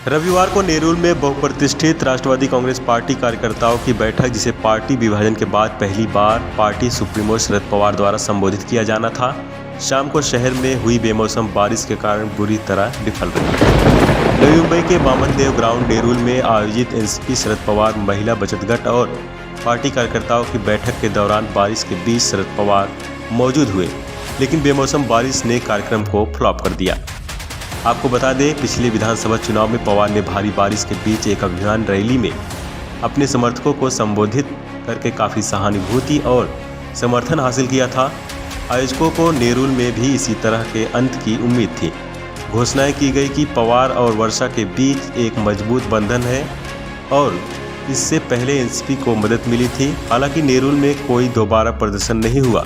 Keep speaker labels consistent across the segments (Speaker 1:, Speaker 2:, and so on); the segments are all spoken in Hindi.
Speaker 1: रविवार को नेरुल में बहुप्रतिष्ठित राष्ट्रवादी कांग्रेस पार्टी कार्यकर्ताओं की बैठक, जिसे पार्टी विभाजन के बाद पहली बार पार्टी सुप्रीमो शरद पवार द्वारा संबोधित किया जाना था, शाम को शहर में हुई बेमौसम बारिश के कारण बुरी तरह विफल रही। नवी मुंबई के वामनदेव ग्राउंड नेरुल में आयोजित एनसीपी शरद पवार महिला बचत गट और पार्टी कार्यकर्ताओं की बैठक के दौरान बारिश के बीच शरद पवार मौजूद हुए, लेकिन बेमौसम बारिश ने कार्यक्रम को फ्लॉप कर दिया। आपको बता दें, पिछले विधानसभा चुनाव में पवार ने भारी बारिश के बीच एक अभियान रैली में अपने समर्थकों को संबोधित करके काफ़ी सहानुभूति और समर्थन हासिल किया था। आयोजकों को नेरुल में भी इसी तरह के अंत की उम्मीद थी। घोषणाएं की गई कि पवार और वर्षा के बीच एक मजबूत बंधन है और इससे पहले एनसीपी को मदद मिली थी। हालांकि नेरुल में कोई दोबारा प्रदर्शन नहीं हुआ,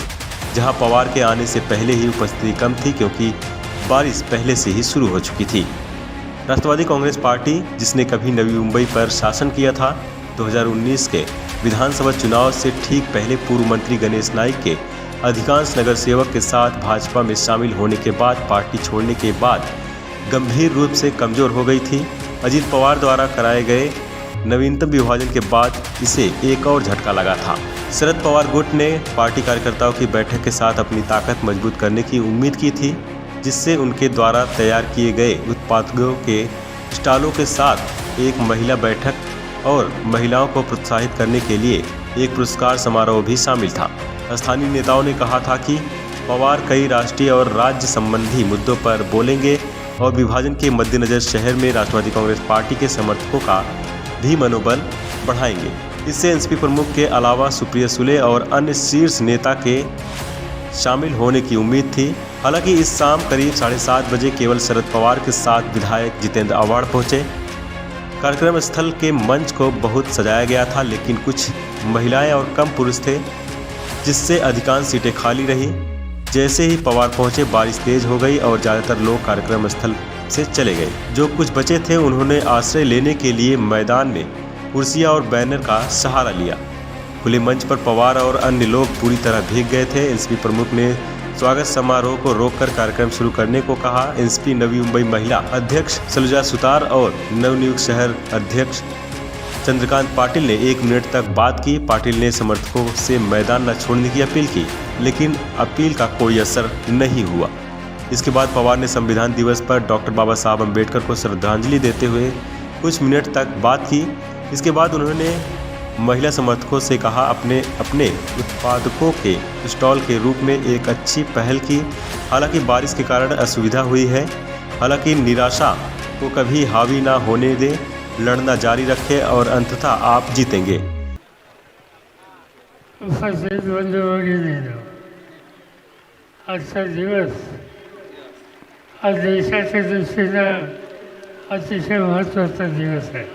Speaker 1: जहां पवार के आने से पहले ही उपस्थिति कम थी, क्योंकि बारिश पहले से ही शुरू हो चुकी थी। राष्ट्रवादी कांग्रेस पार्टी, जिसने कभी नवी मुंबई पर शासन किया था, 2019 के विधानसभा चुनाव से ठीक पहले पूर्व मंत्री गणेश नाइक के अधिकांश नगर सेवक के साथ भाजपा में शामिल होने के बाद पार्टी छोड़ने के बाद गंभीर रूप से कमजोर हो गई थी। अजित पवार द्वारा कराए गए नवीनतम विभाजन के बाद इसे एक और झटका लगा था। शरद पवार गुट ने पार्टी कार्यकर्ताओं की बैठक के साथ अपनी ताकत मजबूत करने की उम्मीद की थी, जिससे उनके द्वारा तैयार किए गए उत्पादों के स्टॉलों के साथ एक महिला बैठक और महिलाओं को प्रोत्साहित करने के लिए एक पुरस्कार समारोह भी शामिल था। स्थानीय नेताओं ने कहा था कि पवार कई राष्ट्रीय और राज्य संबंधी मुद्दों पर बोलेंगे और विभाजन के मद्देनजर शहर में राष्ट्रवादी कांग्रेस पार्टी के समर्थकों का भी मनोबल बढ़ाएंगे। इससे एनसीपी प्रमुख के अलावा सुप्रिया सुले और अन्य शीर्ष नेता के शामिल होने की उम्मीद थी। हालांकि इस शाम करीब 7:30 बजे केवल शरद पवार के साथ विधायक जितेंद्र आव्हाड पहुंचे। कार्यक्रम स्थल के मंच को बहुत सजाया गया था, लेकिन कुछ महिलाएं और कम पुरुष थे, जिससे अधिकांश सीटें खाली रही। जैसे ही पवार पहुंचे, बारिश तेज हो गई और ज़्यादातर लोग कार्यक्रम स्थल से चले गए। जो कुछ बचे थे, उन्होंने आश्रय लेने के लिए मैदान में कुर्सियां और बैनर का सहारा लिया। खुले मंच पर पवार और अन्य लोग पूरी तरह भीग गए थे। एनसीपी प्रमुख ने स्वागत समारोह को रोककर कार्यक्रम शुरू करने को कहा। एनसीपी नवी मुंबई महिला अध्यक्ष सलूजा सुतार और नवनियुक्त शहर अध्यक्ष चंद्रकांत पाटिल ने 1 मिनट तक बात की। पाटिल ने समर्थकों से मैदान न छोड़ने की अपील की, लेकिन अपील का कोई असर नहीं हुआ। इसके बाद पवार ने संविधान दिवस पर डॉक्टर बाबा साहब अम्बेडकर को श्रद्धांजलि देते हुए कुछ मिनट तक बात की। इसके बाद उन्होंने महिला समर्थकों से कहा अपने उत्पादकों के स्टॉल के रूप में एक अच्छी पहल की। हालांकि बारिश के कारण असुविधा हुई है, हालांकि निराशा को कभी हावी ना होने दें, लड़ना जारी रखें और अंततः आप जीतेंगे।
Speaker 2: उपस्थित बंधू भगिनींनो, आजचा दिवस हा देशाच्या दृष्टीनं अतिशय महत्त्वाचा दिवस आहे।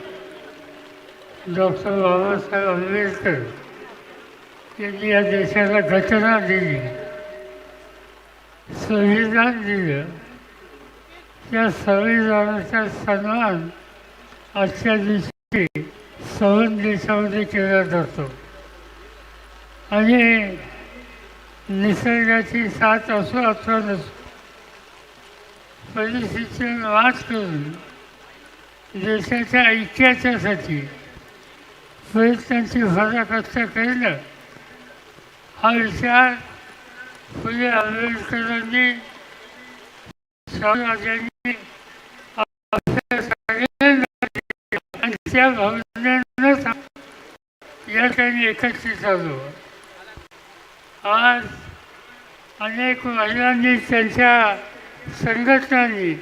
Speaker 2: डॉक्टर बाबासाहेब आंबेडकर यांनी या देशाला घटना दिली, संविधान दिलं। त्या संविधानाचा सन्मान आजच्या दिवशी सवन देशामध्ये केला जातो आणि निसर्गाची साथ असो अथवा नसो, परिस्थितीवर मात करून देशाच्या ऐक्याच्यासाठी प्रयत्नांची पराकाष्ठा करणं हा विचार फुले आंबेडकरांनी, स्वराज्यांनी आणि त्या भावनेनं या ठिकाणी एकत्रित आलो। आज अनेक महिलांनी, त्यांच्या संघटनांनी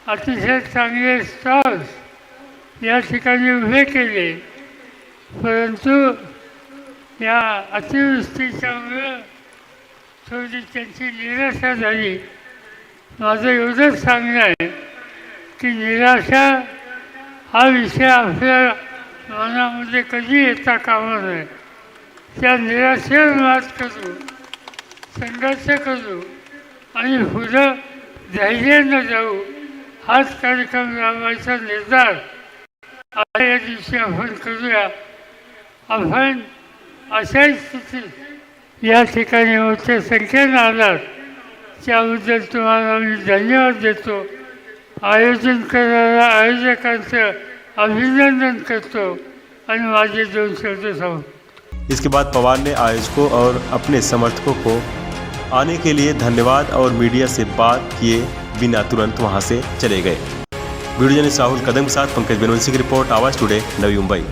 Speaker 2: अतिशय चांगले स्टॉल्स या ठिकाणी उभे केले, परंतु या अतिवृष्टीच्यामुळं थोडी त्यांची निराशा झाली। माझं एवढंच सांगणं आहे की निराशा हा विषय आपल्या मनामध्ये कधी येता कामा नये। त्या निराशेवर मात करू, संघर्ष करू आणि पुढं धैर्यानं जाऊ, हाच कार्यक्रम राबवायचा निर्धार या दिवशी आपण करूया। आपण अशाही स्थितीत या ठिकाणी मोठ्या संख्येनं आलात, त्याबद्दल तुम्हाला मी धन्यवाद देतो। आयोजन करणाऱ्या आयोजकांचं अभिनंदन करतो आणि माझे 2 शब्द सांगतो.
Speaker 1: इसके बाद पवार ने आयोजकों और अपने समर्थकों को आने के लिए धन्यवाद और मीडिया से बात किए बिना तुरंत वहां से चले गए. वीडियो जर्नलिस्ट राहुल कदम के साथ पंकज बेनवंशी की रिपोर्ट, आवाज टुडे, नवी मुंबई.